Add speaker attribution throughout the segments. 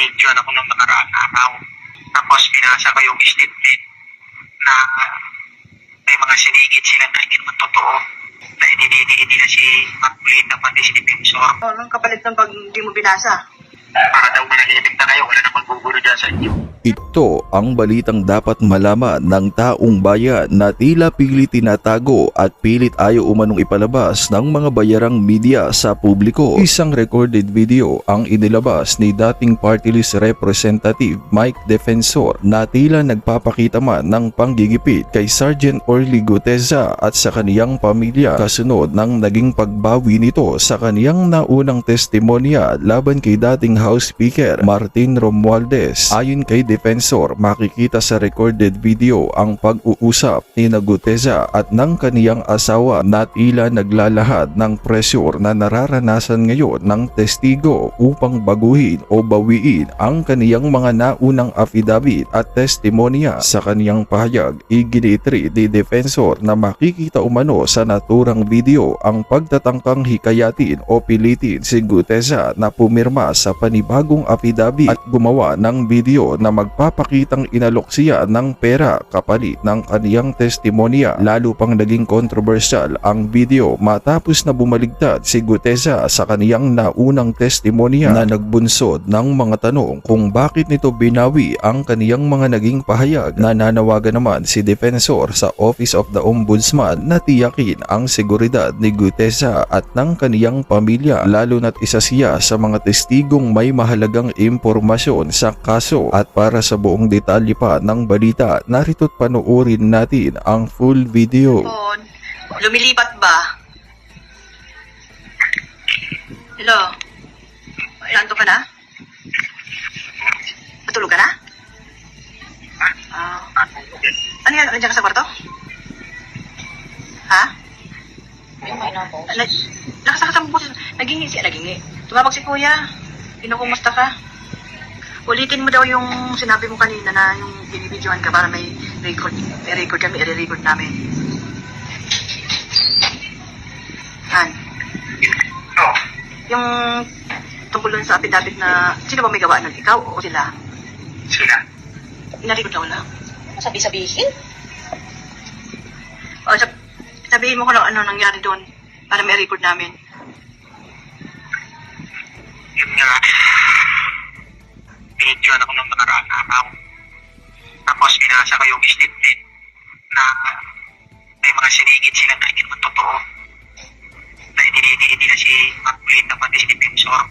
Speaker 1: binidyoan ako ng nakaraang araw. Tapos binasa ko yung statement na may mga sinigit sila na hindi naman totoo. Na idinidili na si Marcolita pati si Defensor.
Speaker 2: Anong kapalit ng pag hindi mo binasa?
Speaker 1: Para daw manahimik na kayo, wala namang gugulo dyan sa inyo.
Speaker 3: Ito ang balitang dapat malaman ng taong bayan na tila pilit tinatago at pilit ayaw umanong ipalabas ng mga bayarang media sa publiko. Isang recorded video ang inilabas ni dating party list representative Mike Defensor na tila nagpapakita man ng panggigipit kay Sergeant Orly Guteza at sa kaniyang pamilya kasunod ng naging pagbawi nito sa kaniyang naunang testimonya laban kay dating House Speaker Martin Romualdez. Ayon kay Defensor, makikita sa recorded video ang pag-uusap ni Guteza at ng kaniyang asawa na tila naglalahad ng pressure na nararanasan ngayon ng testigo upang baguhin o bawiin ang kaniyang mga naunang affidavit at testimonya. Sa kaniyang pahayag, iginitri ni Defensor na makikita umano sa naturang video ang pagtatangkang hikayatin o pilitin si Guteza na pumirma sa panibagong affidavit at gumawa ng video na magpapakitang inalok siya ng pera kapalit ng kaniyang testimonya. Lalo pang naging kontrobersyal ang video matapos na bumaligtad si Guteza sa kaniyang naunang testimonya na nagbunsod ng mga tanong kung bakit nito binawi ang kaniyang mga naging pahayag. Nananawagan naman si Defensor sa Office of the Ombudsman na tiyakin ang seguridad ni Guteza at ng kaniyang pamilya, lalo na't isa siya sa mga testigong may mahalagang impormasyon sa kaso. At para sa buong detalye pa ng balita, narito't panoorin natin ang full video.
Speaker 2: Lumilipat ba? Hello? Nanto ka na? Matulog ka na? Ano yan? Nandiyan ka sa kwarto? Ha? Nakasakasang po. Nagingi siya. Tumawag si kuya. Kinukumusta ka? Ulitin mo daw yung sinabi mo kanina na yung binibidyohan ka para may record. May record kami, i-record namin. Han? Yung tungkol dun sa affidavit na sino ba may gawa nun? Ikaw o sila?
Speaker 1: Sila.
Speaker 2: Ina-record daw lang.
Speaker 4: Sabi-sabihin?
Speaker 2: O, sabihin mo kung ano nangyari doon para may record namin.
Speaker 1: Yun nga, binidyoan ako ng nakaraang araw. Tapos binasa ko yung statement na may mga sinigit sila na hindi naman totoo. Na idinidili na si Marcolita pati si Defensor.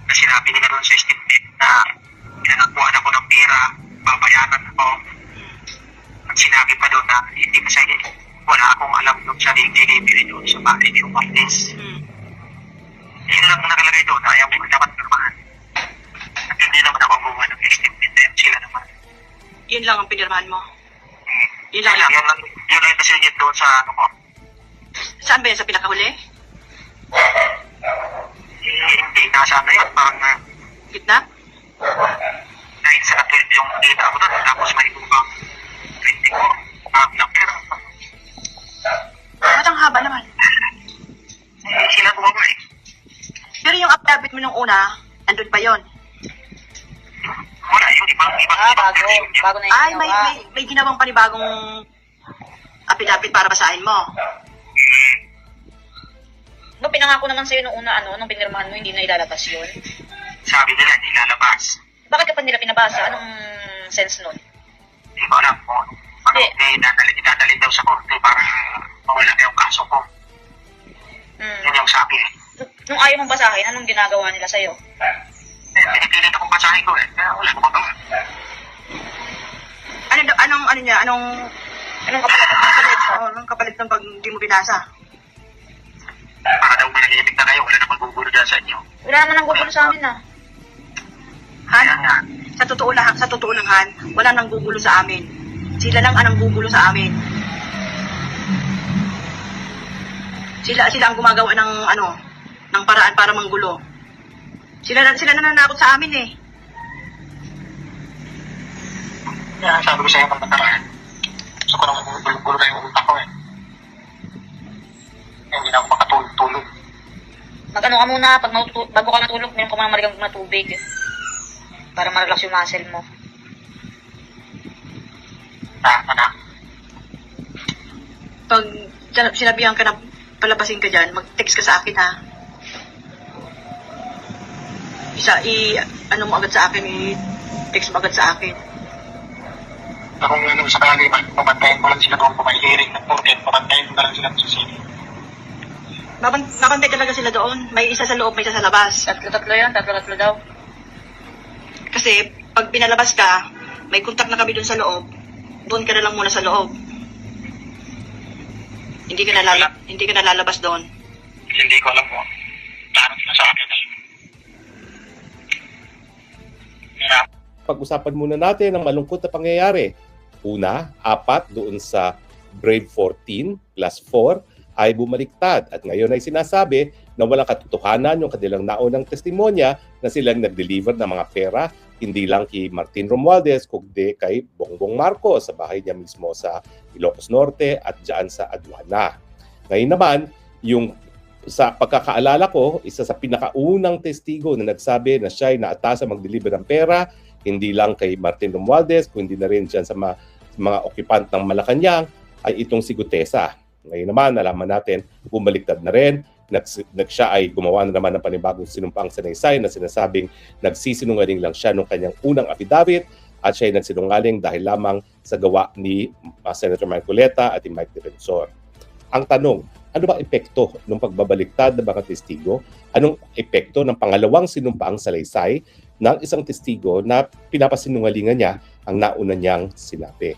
Speaker 1: Na sinabi nila doon sa statement na pinanakuhaan ako ng pera, babayaran ako. At sinabi pa doon na hindi kasi wala akong alam doon sa delivery doon sa bahay ni Romualdez. Yun lang nakalagay doon na ayaw ko dapat pirmahan. At hindi naman ako gumawa ng statement na sila naman.
Speaker 2: Yun lang ang pinirmahan mo? Yun lang.
Speaker 1: Yun lang yung nasingit doon sa ano ko.
Speaker 2: Saan ba yan? Sa pinakahuli?
Speaker 1: Hindi, nasa ano yun, parang
Speaker 2: Gitna?
Speaker 1: 9 sa 12 yung data ko doon. Tapos may ibang 20 ko. Ng pera.
Speaker 2: Ba't ang haba naman?
Speaker 1: Sila gumawa eh.
Speaker 2: Pero yung affidavit mo nung una, andun pa yon.
Speaker 1: Wala, yung ibang
Speaker 4: Bago na yung
Speaker 2: Ay,
Speaker 4: ginawa.
Speaker 2: may ginawang panibagong affidavit para basahin mo.
Speaker 4: Nung pinangako naman sa'yo nung una, nung pinirmahan mo, hindi na ilalabas yun.
Speaker 1: Sabi nila, hindi lalabas.
Speaker 4: Bakit ka pa nila pinabasa? Anong sense nun?
Speaker 1: Hindi ko alam po. Idadalhin daw sa korte para mawala na yung kaso ko. Yun yung sabi eh.
Speaker 4: Nung ayaw mong basahin, anong ginagawa nila sa'yo?
Speaker 1: Pinipilit akong basahin ko eh. Kaya wala ko magawa.
Speaker 2: Anong kapalit ng pag hindi mo binasa?
Speaker 1: Para daw manahimik na kayo, wala namang gugulo dyan sa inyo.
Speaker 4: Wala naman ang gugulo sa amin
Speaker 2: Han, sa totoo lang Han, wala nang gugulo sa amin. Sila lang ang gugulo sa amin. Sila ang gumagawa ng paraan para manggulo. Sila nananakot sa amin eh.
Speaker 1: Kaya sabi ko sa'yo pagkakaraan. Gusto ko nang gulo na yung utak ko eh. Hindi na ako makatulog-tulog.
Speaker 4: Mag-ano ka muna, bago ka matulog, meron ka mga marigang na tubig. Para ma-relax yung muscle mo.
Speaker 1: Anak.
Speaker 2: Pag sinabihan ka na palabasin ka dyan, mag-text ka sa akin ha. Ano mo agad sa akin, i-text mo agad sa akin.
Speaker 1: Kung sakali man, pabantayan ko lang sila kung may hearing ng porket, pabantayan ko na lang sila sa sini.
Speaker 2: Babantay talaga sila doon. May isa sa loob, may isa sa labas.
Speaker 4: Tatlo yan, tatlo daw.
Speaker 2: Kasi pag pinalabas ka, may contact na kami doon sa loob. Doon ka na lang muna sa loob. Hindi ka na lalabas doon.
Speaker 1: Hindi ko alam po. Plano sila sa akin. Kaya,
Speaker 5: Pag-usapan muna natin ang malungkot na pangyayari. Una, 4 doon sa grade 14 plus 4 ay bumaliktad at ngayon ay sinasabi na walang katotohanan yung kanilang naunang testimonya na silang nag-deliver ng mga pera hindi lang kay Martin Romualdez kundi kay Bongbong Marcos sa bahay niya mismo sa Ilocos Norte at dyan sa Aduana. Ngayon naman, yung sa pagkakaalala ko, isa sa pinakaunang testigo na nagsabi na siya ay naatasa mag-deliver ng pera hindi lang kay Martin Romualdez kundi na rin dyan sa mga okupant ng Malacanang ay itong si Gutesa. Ngayon naman, nalaman natin, bumaliktad na rin. Siya ay gumawa na naman ng panibagong sinumpaang sanaysay na sinasabing nagsisinungaling lang siya nung kanyang unang affidavit at siya ay nagsinungaling dahil lamang sa gawa ni Senator Marcoleta at ni Mike Defensor. Ang tanong, ano ba epekto ng pagbabaliktad ng mga testigo? Anong epekto ng pangalawang sinumpaang salaysay ng isang testigo na pinapasinungalingan niya ang nauna niyang sinabi?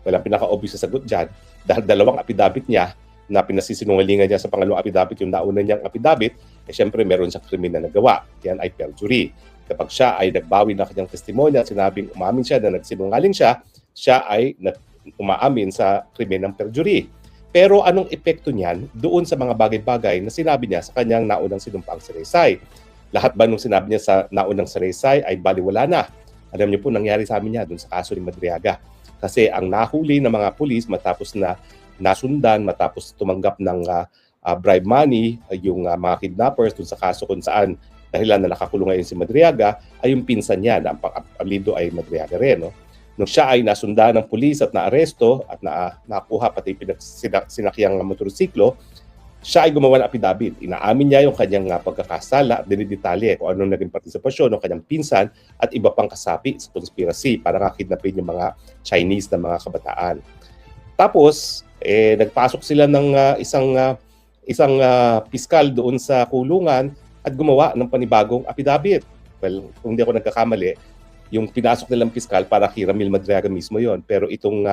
Speaker 5: Walang pinaka-obvious na sagot dyan dahil dalawang affidavit niya na pinasisinungalingan niya sa pangalawang affidavit, yung nauna niyang affidavit, syempre meron siyang krimen na nagawa. Yan ay perjury. Kapag siya ay nagbawi ng kanyang testimonya at sinabing umamin siya na nagsinungaling siya, siya ay umaamin sa krimen ng perjury. Pero anong epekto niyan doon sa mga bagay-bagay na sinabi niya sa kanyang naunang sinumpaang salaysay? Lahat ba nung sinabi niya sa naunang salaysay ay baliwala na? Alam niyo po nangyari sa amin niya doon sa kaso ni Madriaga. Kasi ang nahuli ng mga pulis matapos na nasundan, matapos tumanggap ng bribe money, yung mga kidnappers dun sa kaso kung saan dahilan na nakakulong ngayon si Madriaga, ay yung pinsan niya na ang pang-apelido ay Madriaga rin. No? Nung siya ay nasundan ng pulis at naaresto at nakuha pati sinakyang motorsiklo, siya ay gumawa ng affidavit. Inaamin niya yung kanyang pagkakasala at dinidetalye kung anong naging partisipasyon ng kanyang pinsan at iba pang kasapi sa conspiracy para kidnapin yung mga Chinese na mga kabataan. Tapos, nagpasok sila ng isang piskal doon sa kulungan at gumawa ng panibagong affidavit. Well, kung hindi ako nagkakamali, yung pinasok nilang piskal para kay Ramil Madriaga mismo yon. Pero itong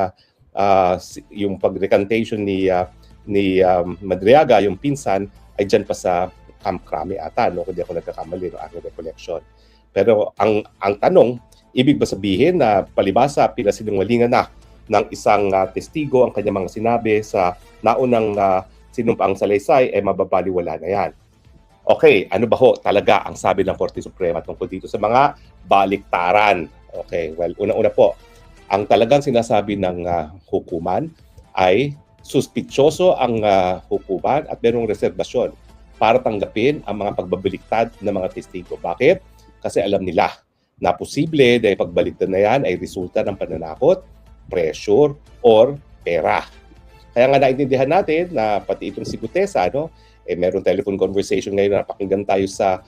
Speaker 5: yung pag-recantation ni Madriaga, yung pinsan, ay dyan pa sa Camp Crame ata, no? Kung hindi ako nagkakamali ng aking recollection. Pero ang tanong, ibig ba sabihin na palibasa pinasinungalingan na ng isang testigo ang kanyang mga sinabi sa naunang sinumpaang salaysay ay mababaliwala na yan? Okay, ano ba ho talaga ang sabi ng Korte Suprema tungkol dito sa mga baliktaran? Okay, well, una-una po, ang talagang sinasabi ng hukuman ay suspitsyoso ang hukuman at merong reserbasyon para tanggapin ang mga pagbabaliktad ng mga testigo. Bakit? Kasi alam nila na posible dahil pagbaliktad na yan ay resulta ng pananakot, pressure, or pera. Kaya nga naintindihan natin na pati itong si Gutesa, meron telephone conversation ngayon na napakinggan tayo sa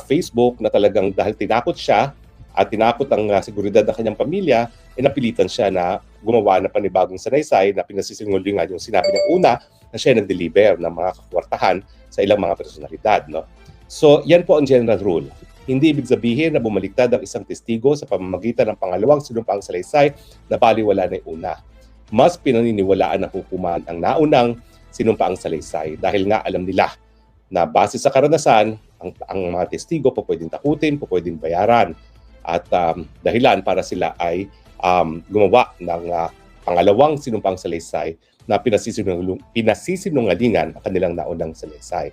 Speaker 5: Facebook na talagang dahil tinakot siya at tinakot ang seguridad ng kanyang pamilya, napilitan siya na gumawa ng panibagong sanaysay na pinasisinungalingan yung sinabi niya una na siya nag-deliver ng mga kakwartahan sa ilang mga personalidad. No? So, yan po ang general rule. Hindi ibig sabihin na bumaliktad ang isang testigo sa pamamagitan ng pangalawang sinumpaang salaysay na baliwala na yung una. Mas pinaniniwalaan ng hukuman ang naunang sinumpaang salaysay dahil nga alam nila na base sa karanasan, ang mga testigo po pwedeng takutin, po pwedeng bayaran at dahilan para sila ay gumawa ng pangalawang sinumpaang salaysay na pinasisinungalingan ang kanilang naunang salaysay.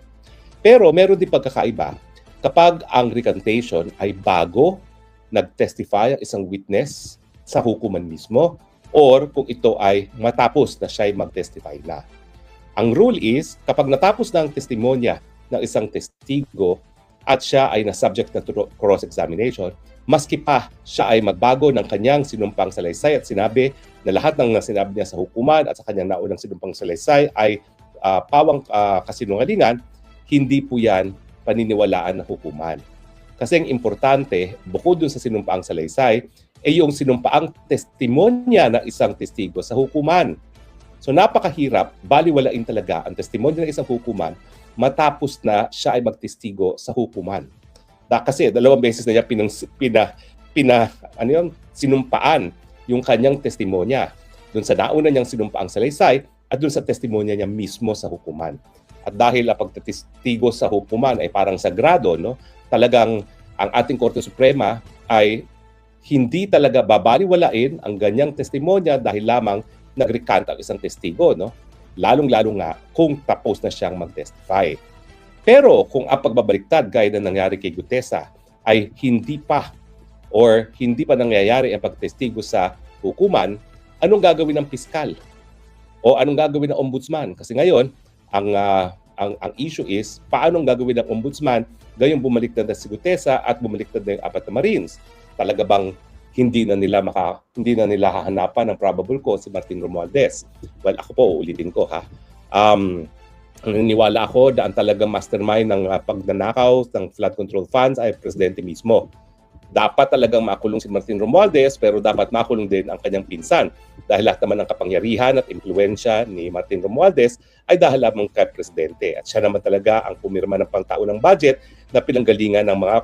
Speaker 5: Pero meron din pagkakaiba kapag ang recantation ay bago nag-testify ang isang witness sa hukuman mismo or kung ito ay matapos na siya ay mag-testify na. Ang rule is, kapag natapos na ang testimonya ng isang testigo, at siya ay na-subject na to cross-examination, maski pa siya ay magbago ng kanyang sinumpang salaysay at sinabi na lahat ng sinabi niya sa hukuman at sa kanyang naunang sinumpang salaysay ay pawang kasinungalingan, hindi po yan paniniwalaan ng hukuman. Kasi ang importante, bukod dun sa sinumpaang salaysay, ay yung sinumpaang testimonya ng isang testigo sa hukuman. So napakahirap, baliwalain talaga ang testimonya ng isang hukuman matapos na siya ay magtestigo sa hukuman. Kasi 2 beses na niya sinumpaan yung kanyang testimonya dun sa nauna niyang sinumpaang salaysay at dun sa testimonya niya mismo sa hukuman. At dahil ang pagtestigo sa hukuman ay parang sagrado, no? Talagang ang ating Korte Suprema ay hindi talaga babaliwalain ang ganyang testimonya dahil lamang nag-recant ang isang testigo, no? Lalong-lalo nga kung tapos na siyang mag-testify. Pero kung ang pagbabaliktad gaya na nangyari kay Gutesa ay hindi pa nangyayari ang pagtestigo sa hukuman, anong gagawin ng piskal? O anong gagawin ng ombudsman? Kasi ngayon, ang issue is paanong gagawin ng ombudsman gayong bumaliktad na si Gutesa at bumaliktad na yung 4 na Marines? Talaga bang hindi na nila hahanapan ng probable cause si Martin Romualdez? Well, ako po, uulitin ko ha. Naniniwala ako na ang talagang mastermind ng pagnanakaw ng flood control funds ay presidente mismo. Dapat talagang makulong si Martin Romualdez pero dapat makulong din ang kanyang pinsan dahil lahat naman ng kapangyarihan at impluwensya ni Martin Romualdez ay dahil lamang kay presidente at siya naman talaga ang pumirma ng pangtaunang budget na pinanggalingan ng mga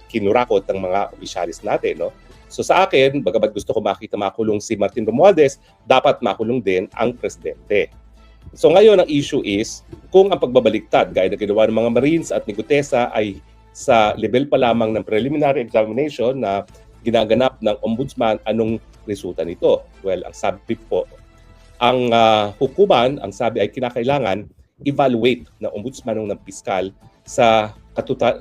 Speaker 5: kinurakot ng mga opisyalis natin, no? So sa akin, bagamat gusto ko makita makulong si Martin Romualdez, dapat makulong din ang presidente. So ngayon ang issue is kung ang pagbabaliktad gaya na ginawa ng mga Marines at ni Gutesa ay sa level pa lamang ng preliminary examination na ginaganap ng ombudsman, anong resulta nito? Well, ang sabi po, ang hukuman, ang sabi ay kinakailangan evaluate ng ombudsman ng piskal sa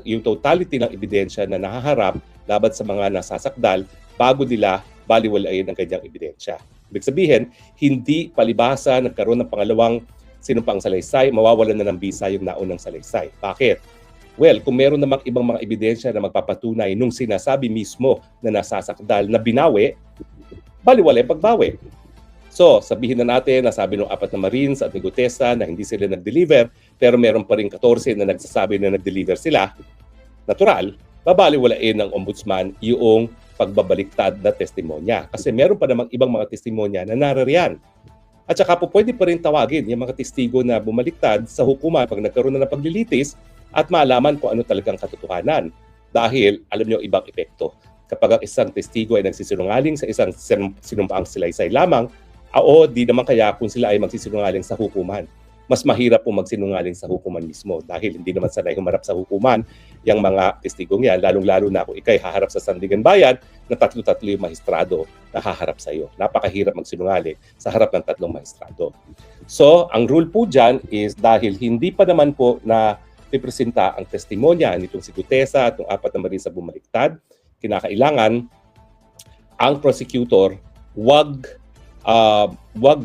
Speaker 5: yung totality ng ebidensya na nahaharap laban sa mga nasasakdal bago nila baliwalain ang kanyang ebidensya. Ibig sabihin, hindi palibasa nagkaroon ng pangalawang sinumpang salaysay, mawawalan na ng bisa yung naunang salaysay. Bakit? Well, kung meron namang ibang mga ebidensya na magpapatunay nung sinasabi mismo na nasasakdal na binawi, baliwala yung pagbawi. So, sabihin na natin na sabi ng 4 na Marines at ni Gutesa na hindi sila nag-deliver, pero meron pa rin 14 na nagsasabi na nag-deliver sila, natural, babaliwalain ng ombudsman yung pagbabaliktad na testimonya. Kasi meron pa namang ibang mga testimonya na narariyan. At saka po pwede pa rin tawagin yung mga testigo na bumaliktad sa hukuman pag nagkaroon na ng paglilitis at malaman kung ano talagang katotohanan. Dahil, alam niyo, ibang epekto. Kapag ang isang testigo ay nagsisinungaling sa isang sinumpaang salaysay lamang, o di naman kaya kung sila ay magsisinungaling sa hukuman. Mas mahirap po magsinungaling sa hukuman mismo dahil hindi naman sanay humarap sa hukuman yung mga testigong yan, lalong-lalo na kung ikay haharap sa Sandigan Bayan na 3 yung mahistrado na haharap sa iyo. Napakahirap magsinungaling sa harap ng 3 mahistrado. So, ang rule po dyan is dahil hindi pa naman po na representa ang testimonya nitong si Gutesa at ng 4 na Marines sa bumaliktad, kinakailangan ang prosecutor wag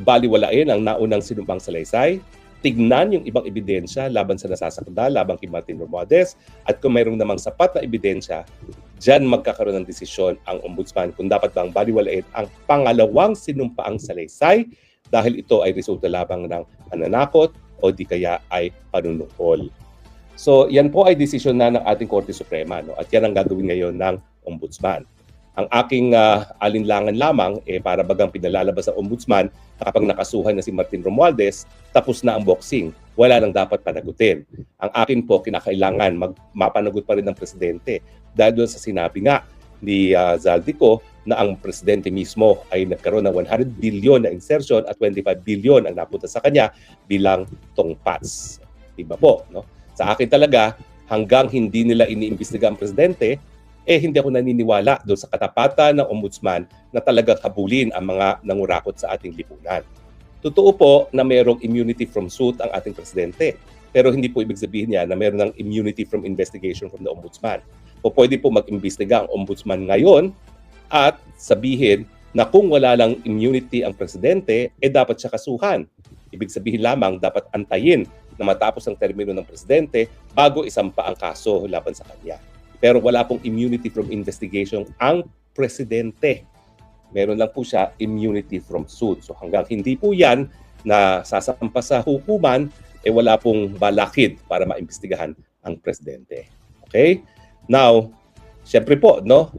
Speaker 5: baliwalain ang naunang sinumpang salaysay, tignan yung ibang ebidensya laban sa nasasakdal, laban kay Martin Romualdez, at kung mayroong namang sapat na ebidensya, dyan magkakaroon ng desisyon ang ombudsman kung dapat bang baliwalain ang pangalawang sinumpaang salaysay dahil ito ay resulta lamang ng pananakot o di kaya ay panunuhol. So yan po ay desisyon na ng ating Korte Suprema, no? At yan ang gagawin ngayon ng ombudsman. Ang aking alinlangan lamang para bagang pinalalabas sa ombudsman na kapag nakasuhan na si Martin Romualdez, tapos na ang boxing. Wala nang dapat panagutin. Ang akin po, kinakailangan mapanagot pa rin ng presidente dahil doon sa sinabi nga ni Zaldico na ang presidente mismo ay nagkaroon ng 100 billion na insertion at 25 billion ang napunta sa kanya bilang tongpats. Diba po? No? Sa akin talaga, hanggang hindi nila iniimbestiga ang presidente, hindi ako naniniwala doon sa katapatan ng ombudsman na talagang habulin ang mga nangurakot sa ating lipunan. Totoo po na mayroong immunity from suit ang ating presidente, pero hindi po ibig sabihin niya na mayroon ng immunity from investigation from the ombudsman. O pwede po mag-imbestiga ang ombudsman ngayon at sabihin na kung wala lang immunity ang presidente, dapat siya kasuhan. Ibig sabihin lamang dapat antayin na matapos ang termino ng presidente bago isampa ang kaso laban sa kanya. Pero wala pong immunity from investigation ang presidente. Meron lang po siya immunity from suit. So hanggang hindi po yan na sasampa sa hukuman, wala pong balakid para maimbestigahan ang presidente. Okay? Now, syempre po, no,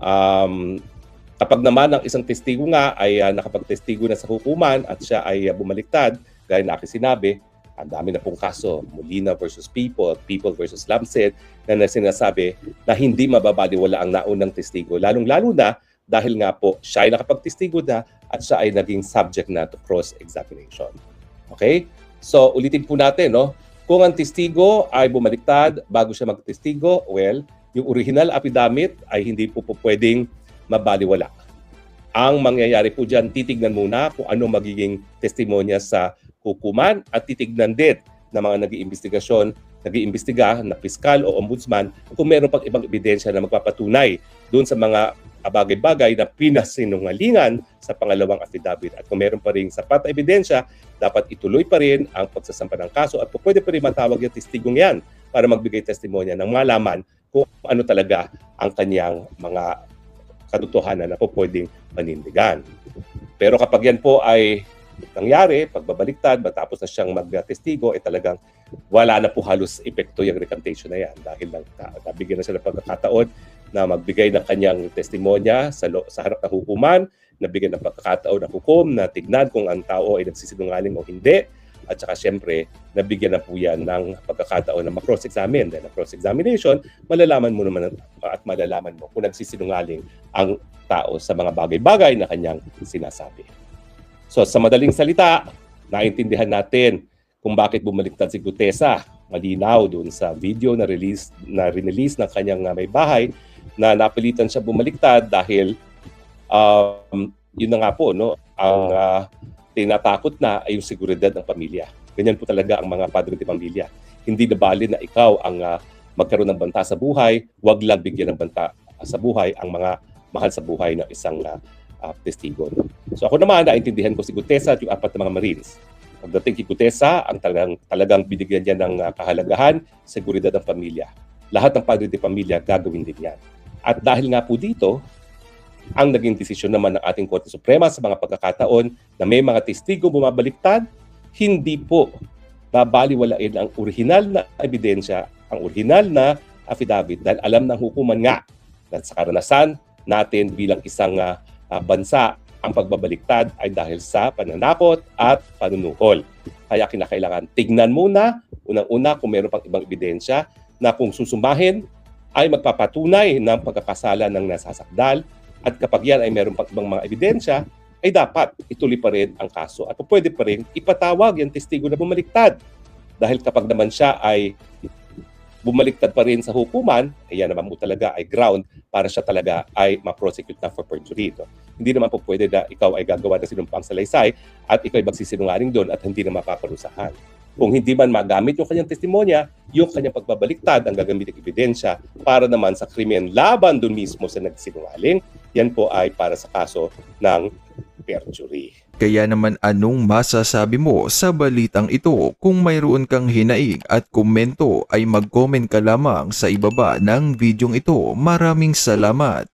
Speaker 5: kapag naman ang isang testigo nga ay nakapagtestigo na sa hukuman at siya ay bumaliktad, gaya na aking sinabi, ang dami na pong kaso, Molina versus People, People versus Lamset, na sinasabi na hindi mababaliwala ang naunang testigo. Lalong-lalo na dahil nga po siya ay nakapagtestigo na at siya ay naging subject na to cross-examination. Okay? So, ulitin po natin, no? Kung ang testigo ay bumaliktad bago siya magtestigo, well, yung original affidavit ay hindi po pwedeng mabaliwala. Ang mangyayari po dyan, titignan muna kung ano magiging testimonya sa hukuman at titignan din ng mga nag-iimbestiga na piskal o ombudsman kung meron pang ibang ebidensya na magpapatunay doon sa mga bagay-bagay na pinasinungalingan sa pangalawang affidavit. At kung meron pa rin sapat na ebidensya, dapat ituloy pa rin ang pagsasampa ng kaso at pwede pa rin matawag yung testigong yan para magbigay testimonya ng malaman kung ano talaga ang kanyang mga katotohanan na pwedeng panindigan. Pero kapag yan po ay nangyari, pagbabaliktad, matapos na siyang magtestigo, talagang wala na po halos epekto yung recantation na yan dahil nabigyan na siya ng pagkakataon na magbigay ng kanyang testimonya sa harap ng hukuman, nabigyan ng pagkakataon ng hukom na tignan kung ang tao ay nagsisinungaling o hindi, at saka siyempre, nabigyan na po yan ng pagkakataon na ma-cross-examine. Dahil na cross-examination, malalaman mo naman at malalaman mo kung nagsisinungaling ang tao sa mga bagay-bagay na kanyang sinasabi. So sa madaling salita, naintindihan natin kung bakit bumaliktad si Gutesa. Malinaw doon sa video na release ng kanyang may bahay na napilitan siya bumaliktad dahil yun na nga po, no, ang tinatakot na ay yung seguridad ng pamilya. Ganyan po talaga ang mga padre de pamilya. Hindi na bali na ikaw ang magkaroon ng banta sa buhay, wag lang bigyan ng banta sa buhay ang mga mahal sa buhay ng isang testigo. So ako naman, naintindihan ko si Gutesa at yung 4 na mga Marines. Pagdating kay Gutesa, ang talagang binigyan niya ng kahalagahan, seguridad ng pamilya. Lahat ng padre de pamilya gagawin din yan. At dahil nga po dito, ang naging desisyon naman ng ating Korte Suprema sa mga pagkakataon na may mga testigo bumabaliktad, hindi po babaliwalain ang orihinal na ebidensya, ang orihinal na affidavit dahil alam ng hukuman nga na sa karanasan natin bilang isang bansa, ang pagbabaliktad ay dahil sa pananakot at panunuhol. Kaya kinakailangan tignan muna, unang-una kung meron pang ibang ebidensya na kung susumahin ay magpapatunay ng pagkakasala ng nasasakdal at kapag yan ay meron pang ibang mga ebidensya, ay dapat ituloy pa rin ang kaso at pwede pa rin ipatawag yung testigo na bumaliktad. Dahil kapag naman siya ay bumaliktad pa rin sa hukuman, yan naman po talaga ay ground para siya talaga ay ma-prosecute na for perjury. No? Hindi naman po pwede na ikaw ay gagawa ng sinumpang salaysay at ikaw ay magsisinungaling doon at hindi na mapaparusahan. Kung hindi man magamit yung kanyang testimonya, yung kanyang pagbabaliktad ang gagamitin ebidensya para naman sa krimen laban doon mismo sa nagsinungaling, yan po ay para sa kaso ng perjury.
Speaker 3: Kaya naman anong masasabi mo sa balitang ito? Kung mayroon kang hinaing at komento ay mag-comment ka lamang sa ibaba ng videong ito. Maraming salamat.